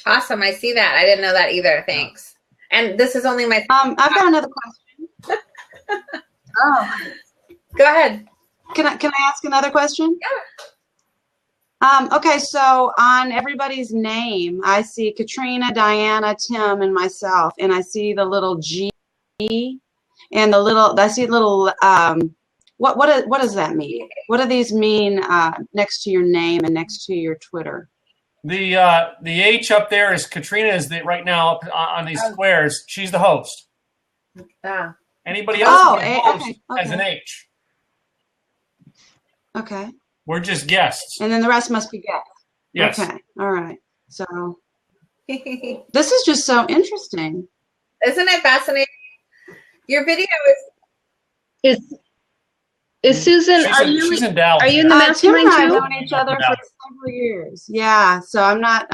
Awesome. I see that. I didn't know that either. Thanks. And this is only my... I've got another question. Go ahead. Can I ask another question? Yeah. Okay, so on everybody's name, I see Katrina, Diana, Tim, and myself, and I see the little G and I see little, what does that mean? What do these mean next to your name and next to your Twitter? The H up there is Katrina is right now up on these squares. She's the host. Anybody else has an H. Okay. We're just guests. And then the rest must be guests. Yes. Okay. All right. So this is just so interesting. Isn't it fascinating? Your video is Susan? She's in Dallas. Are you in the mastermind Tim and I too? have known each other for several years. Yeah. So I'm not.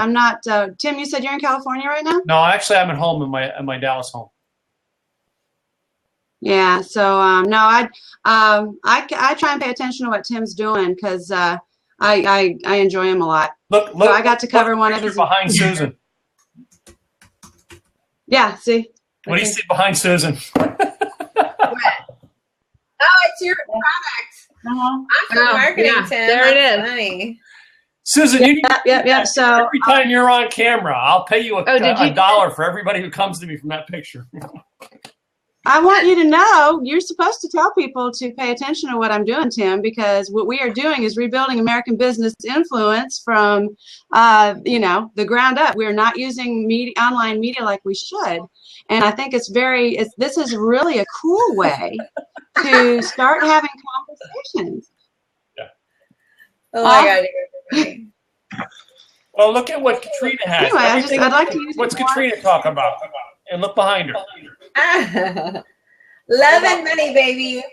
Tim, you said you're in California right now? No, actually, I'm at home in my Dallas home. Yeah. So no, I try and pay attention to what Tim's doing because I enjoy him a lot. Look! So I got to cover one of his behind Susan. Yeah. See. What do you see behind Susan? Oh, it's your product. Awesome marketing, Tim. There it is. Funny. Susan, you need Yep. So every time you're on camera, I'll pay you $1 for everybody who comes to me from that picture. I want you to know you're supposed to tell people to pay attention to what I'm doing, Tim, because what we are doing is rebuilding American business influence from, the ground up. We're not using online media like we should. And I think this is really a cool way to start having conversations. Yeah. Oh my God, you're funny. Well, look at what Katrina has. Anyway, I'd like to use what's Katrina talking about? And look behind her. Love and money, baby.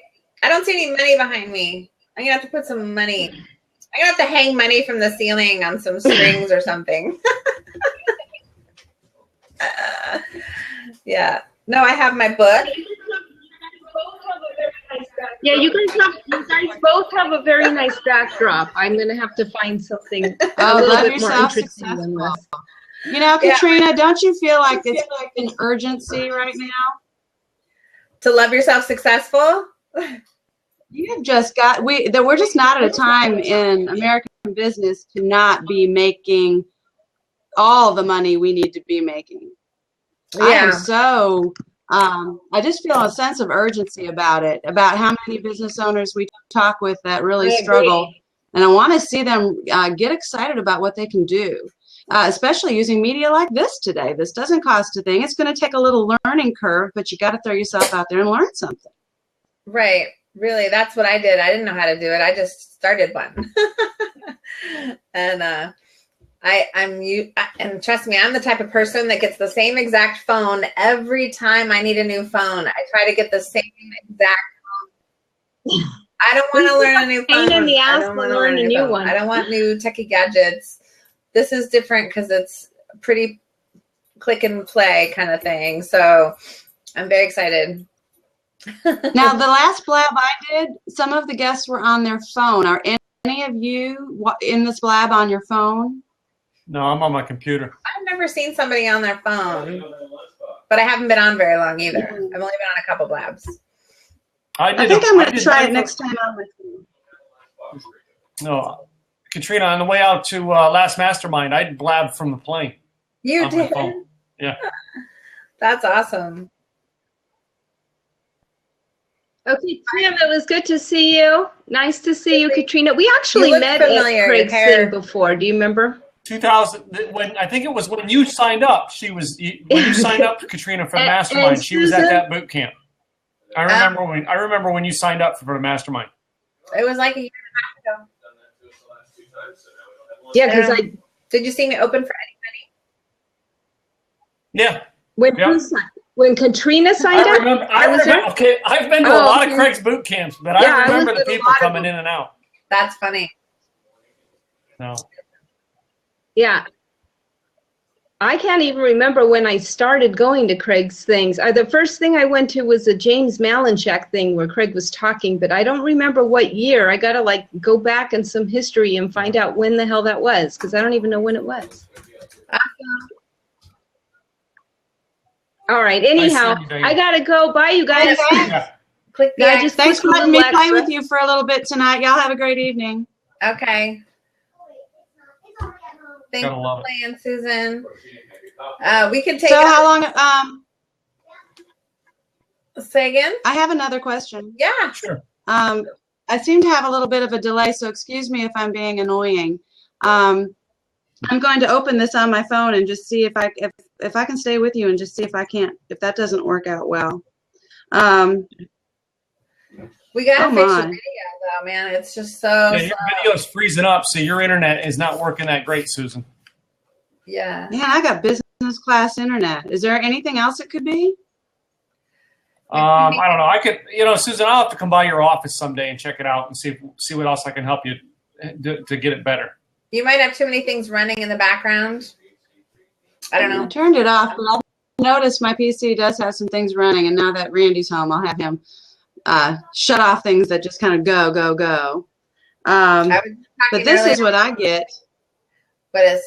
I don't see any money behind me. I'm gonna have to put some money. I'm gonna have to hang money from the ceiling on some strings or something. Yeah. No, I have my book. Yeah, you guys both have a very nice backdrop. I'm gonna have to find something a little bit more interesting than this. You know, Katrina, don't you feel like it's an urgency right now? To love yourself successful? You've just we're just not at a time in American business to not be making all the money we need to be making. Yeah. I am so, I just feel a sense of urgency about it, about how many business owners we talk with that really struggle. And I want to see them get excited about what they can do. Especially using media like this today. This doesn't cost a thing. It's going to take a little learning curve, but you got to throw yourself out there and learn something. Right. Really, that's what I did. I didn't know how to do it. I just started one. And and trust me, I'm the type of person that gets the same exact phone every time I need a new phone. I try to get the same exact phone. I don't want to learn a new phone. Pain in the ass to learn a new one. I don't want new techie gadgets. This is different because it's pretty click and play kind of thing. So I'm very excited. Now, the last Blab I did, some of the guests were on their phone. Are any of you in this Blab on your phone? No, I'm on my computer. I've never seen somebody on their phone, but I haven't been on very long either. I've only been on a couple Blabs. I think I'm going to try it next time on my phone. No. Katrina, on the way out to last Mastermind, I blabbed from the plane. You did? Yeah. That's awesome. Okay, Tim, it was good to see you. Nice to see you, Katrina. We actually met familiar. at Craig's thing before. Do you remember? 2000. I think it was when you signed up. When you signed up, Katrina, for the Mastermind. She was at that boot camp. I remember when you signed up for the Mastermind. It was like a year and a half ago. Yeah, because did you see me open for anybody? Yeah. When Katrina signed up? Okay, I've been to a lot of Craig's boot camps, but I remember the people coming in and out. That's funny. No. Yeah. I can't even remember when I started going to Craig's things. The first thing I went to was the James Malinchak thing where Craig was talking, but I don't remember what year. I got to go back in some history and find out when the hell that was, because I don't even know when it was. All right. Anyhow, I got to go. Bye, you guys. Thanks for letting me play with you for a little bit tonight. Y'all have a great evening. Okay. Thanks for playing, Susan. We can take. So how long? Say again. I have another question. Yeah. Sure. I seem to have a little bit of a delay, so excuse me if I'm being annoying. I'm going to open this on my phone and just see if I can stay with you and just see if that doesn't work out well. We gotta fix your video though, man. It's just so. Yeah, your video's freezing up, so your internet is not working that great, Susan. Yeah. Yeah, I got business class internet. Is there anything else it could be? I don't know. I could, Susan, I'll have to come by your office someday and check it out and see what else I can help you to get it better. You might have too many things running in the background. I don't know. I turned it off, but I noticed my PC does have some things running, and now that Randy's home, I'll have him shut off things that just kind of go. But this is what I get. What is?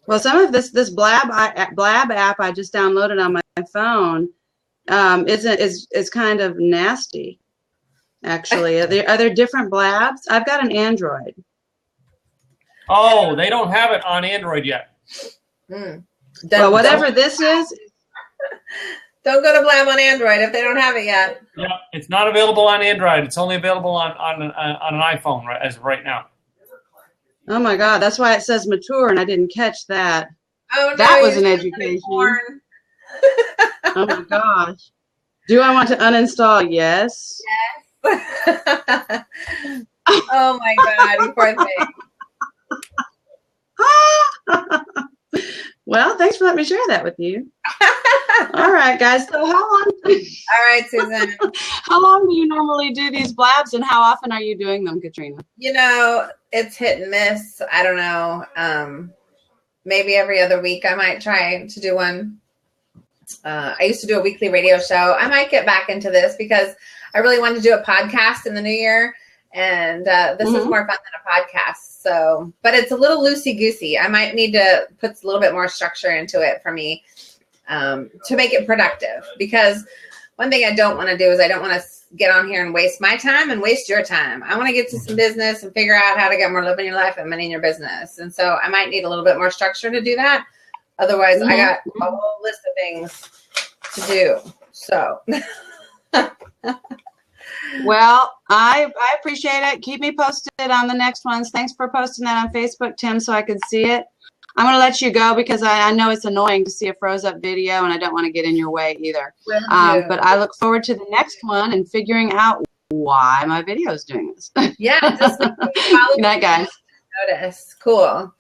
Well, some of this Blab app I just downloaded on my phone is kind of nasty. Actually, are there different Blabs? I've got an Android. Oh, they don't have it on Android yet. Well, whatever this is, Don't go to Blab on Android if they don't have it yet. Yeah, it's not available on Android. It's only available on an iPhone as of right now. Oh my God, that's why it says mature, and I didn't catch that. Oh no, That was you an should education. porn. Oh my gosh. Do I want to uninstall? Yes. Oh my God, you poor thing. Well, thanks for letting me share that with you. All right, guys. So All right, Susan. how long do you normally do these blabs, and how often are you doing them, Katrina? You know, it's hit and miss. I don't know. Maybe every other week I might try to do one. I used to do a weekly radio show. I might get back into this because I really wanted to do a podcast in the new year. And this is more fun than a podcast. So, but it's a little loosey-goosey. I might need to put a little bit more structure into it for me to make it productive. Because one thing I don't want to do is I don't want to get on here and waste my time and waste your time. I want to get to some business and figure out how to get more love in your life and money in your business. And so I might need a little bit more structure to do that. Otherwise, I got a whole list of things to do. So. Well, I appreciate it. Keep me posted on the next ones. Thanks for posting that on Facebook, Tim, so I could see it. I'm going to let you go because I know it's annoying to see a froze up video, and I don't want to get in your way either. But I look forward to the next one and figuring out why my video is doing this. Yeah. Just Good night, guys. Notice. Cool.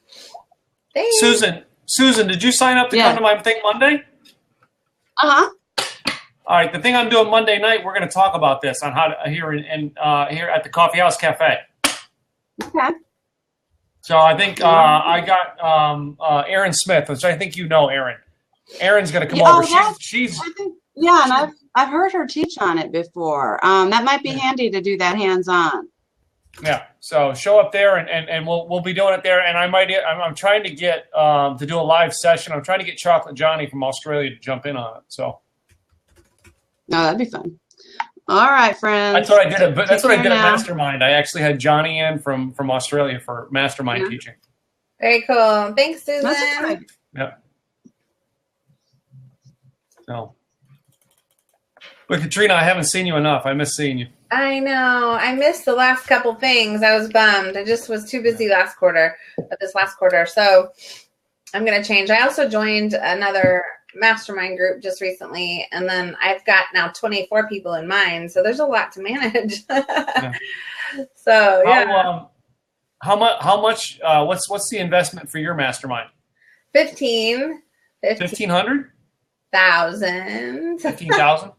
Thanks. Susan, did you sign up to come to my thing Monday? Uh-huh. All right, the thing I'm doing Monday night, we're going to talk about this on how to here at the Coffee House Cafe. Okay. So I think I got Erin Smith, which I think you know Erin. Erin's going to come over. She's I think, and I've heard her teach on it before. That might be handy to do that hands-on. Yeah. So show up there and we'll be doing it there. And I'm trying to get to do a live session. I'm trying to get Chocolate Johnny from Australia to jump in on it. So. No, that'd be fun. All right, friends. That's what I did. That's what I did at Mastermind. I actually had Johnny in from Australia for Mastermind teaching. Very cool. Thanks, Susan. Yeah. So, but Katrina, I haven't seen you enough. I miss seeing you. I know. I missed the last couple things. I was bummed. I just was too busy this last quarter. So I'm going to change. I also joined another mastermind group just recently, and then I've got now 24 people in mine, so there's a lot to manage. So how much what's the investment for your mastermind? 15,000. 15,000.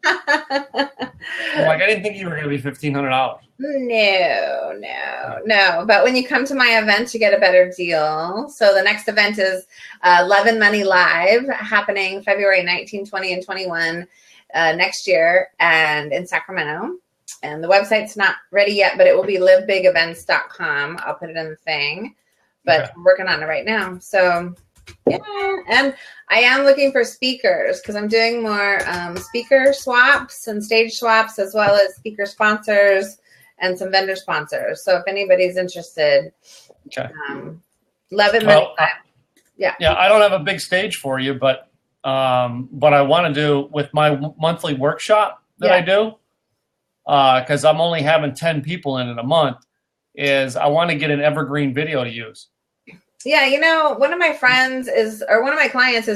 Like, I didn't think you were going to be $1,500. No. But when you come to my event, you get a better deal. So the next event is Love and Money Live, happening February 19, 20, and 21 next year, and in Sacramento. And the website's not ready yet, but it will be livebigevents.com. I'll put it in the thing. But I'm working on it right now. So, yeah. And I am looking for speakers because I'm doing more speaker swaps and stage swaps, as well as speaker sponsors and some vendor sponsors. So if anybody's interested, Love and Money Live. Yeah, I don't have a big stage for you, but what I want to do with my monthly workshop that I do, because I'm only having 10 people in it a month, is I want to get an evergreen video to use. Yeah, you know, one of my clients is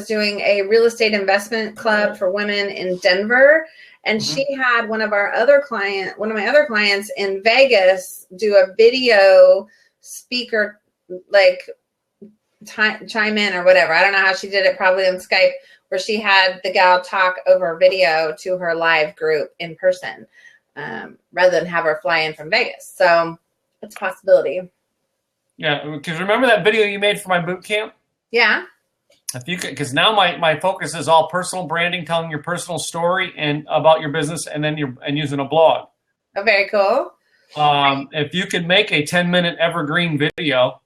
doing a real estate investment club for women in Denver. And she had one of my other clients in Vegas do a video speaker, like chime in or whatever. I don't know how she did it, probably on Skype, where she had the gal talk over video to her live group in person, rather than have her fly in from Vegas. So it's a possibility. Yeah, because remember that video you made for my boot camp? Yeah. If you could, because now my focus is all personal branding, telling your personal story and about your business, and then using a blog. Oh, very cool. If you could make a 10-minute evergreen video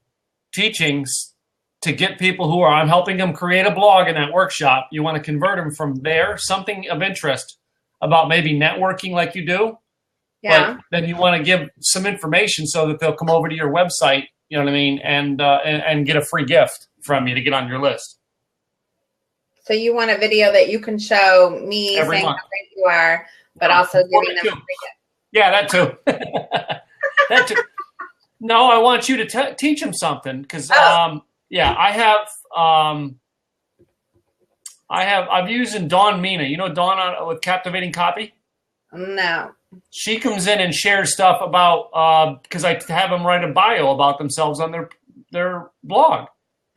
teachings to get people I'm helping them create a blog in that workshop. You want to convert them from there, something of interest about maybe networking like you do. Yeah. But then you want to give some information so that they'll come over to your website, you know what I mean, and get a free gift from you to get on your list. So you want a video that you can show me Every saying month. how great you are, but also giving them a free gift. Yeah, that too. That too. No, I want you to teach them something because, I'm using Dawn Mina. You know Dawn with Captivating Copy? No. She comes in and shares stuff about because I have them write a bio about themselves on their blog.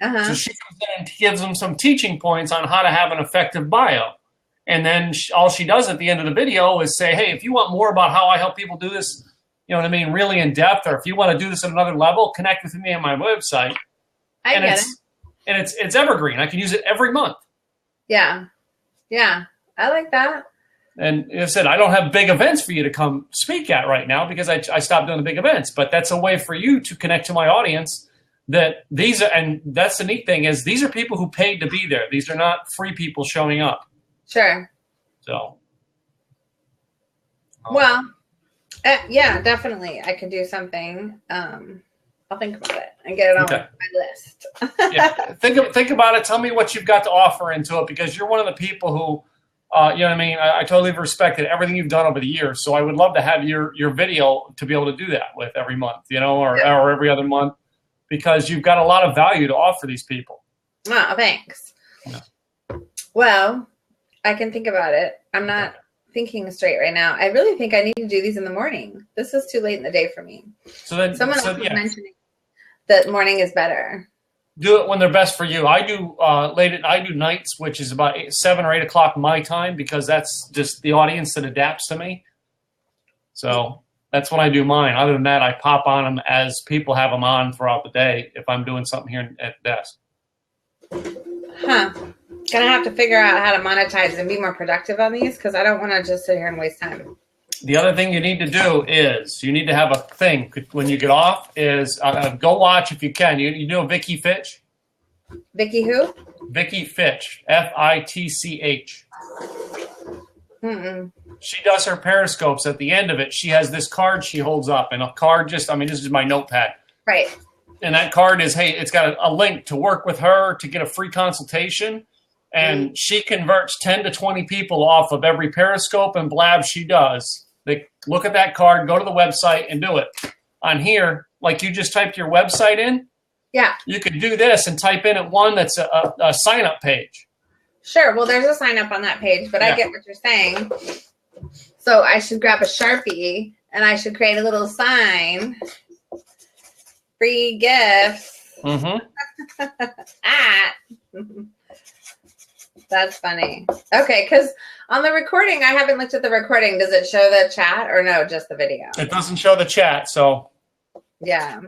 So she comes in and gives them some teaching points on how to have an effective bio. And then all she does at the end of the video is say, hey, if you want more about how I help people do this, you know what I mean, really in depth, or if you want to do this at another level, connect with me on my website. It's evergreen. I can use it every month. Yeah. Yeah. I like that. And as I said, I don't have big events for you to come speak at right now because I stopped doing the big events. But that's a way for you to connect to my audience. And that's the neat thing is these are people who paid to be there. These are not free people showing up. Sure. So. Well, yeah, definitely. I could do something. I'll think about it and get it on my list. Yeah, think about it. Tell me what you've got to offer into it because you're one of the people who, you know what I mean? I totally respected everything you've done over the years. So I would love to have your video to be able to do that with every month, you know, or every other month. Because you've got a lot of value to offer these people. Oh, thanks. Yeah. Well, I can think about it. I'm not thinking straight right now. I really think I need to do these in the morning. This is too late in the day for me. Someone else was mentioning that morning is better. Do it when they're best for you. I do I do nights, which is about 7 or 8 o'clock my time because that's just the audience that adapts to me. So. That's when I do mine. Other than that, I pop on them as people have them on throughout the day if I'm doing something here at the desk. Gonna have to figure out how to monetize and be more productive on these because I don't want to just sit here and waste time. The other thing you need to do is you need to have a thing when you get off is go watch if you can. You know Vicky Fitch? Vicky who? Vicky Fitch. Fitch. Mm-mm. She does her periscopes. At the end of it, she has this card she holds up. And a card this is my notepad. Right. And that card is, hey, it's got a link to work with her to get a free consultation. And she converts 10 to 20 people off of every periscope and blab she does. They look at that card, go to the website, and do it. On here, like you just typed your website in. Yeah. You could do this and type in at one that's a sign-up page. Sure. Well, there's a sign-up on that page, but I get what you're saying. So I should grab a Sharpie and I should create a little sign. Free gifts. That's funny. Okay, because on the recording, I haven't looked at the recording. Does it show the chat or no, just the video? It doesn't show the chat, so. Yeah.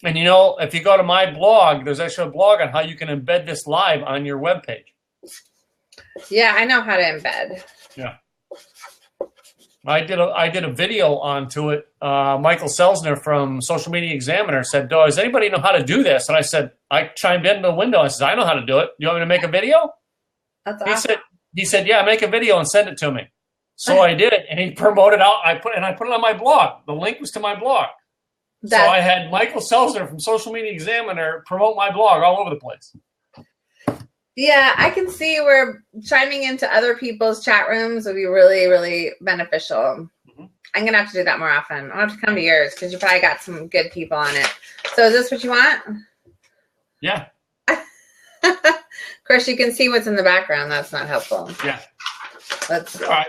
And you know, if you go to my blog, there's actually a blog on how you can embed this live on your webpage. Yeah, I know how to embed. Yeah. I did a video onto it. Michael Selzner from Social Media Examiner said, does anybody know how to do this? And I said, I chimed in the window. I said, I know how to do it. You want me to make a video? That's awesome. He said, yeah, make a video and send it to me. So I did it, and he promoted out. I put it on my blog. The link was to my blog. So I had Michael Selzner from Social Media Examiner promote my blog all over the place. Yeah, I can see where chiming into other people's chat rooms would be really, really beneficial. Mm-hmm. I'm going to have to do that more often. I'll have to come to yours because you probably got some good people on it. So is this what you want? Yeah. Of course, you can see what's in the background. That's not helpful. Yeah. All right.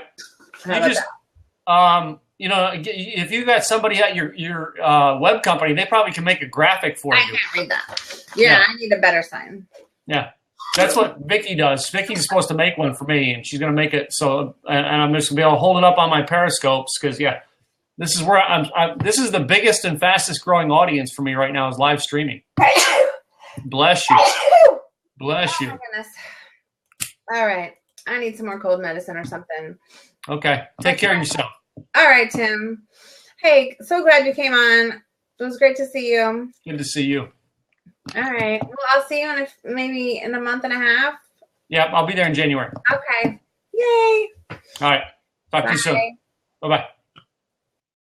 You know, if you got somebody at your web company, they probably can make a graphic for you. I can't read that. Yeah, I need a better sign. Yeah. That's what Vicky does. Vicky's supposed to make one for me, and she's going to make it so, and I'm just going to be able to hold it up on my periscopes because, this is where this is the biggest and fastest growing audience for me right now is live streaming. Bless you. Bless you. Oh, my goodness. All right. I need some more cold medicine or something. Okay. Take care of yourself. All right, Tim. Hey, so glad you came on. It was great to see you. Good to see you. All right. Well, I'll see you maybe in a month and a half. Yeah, I'll be there in January. Okay. Yay. All right. Talk to you soon. Bye-bye.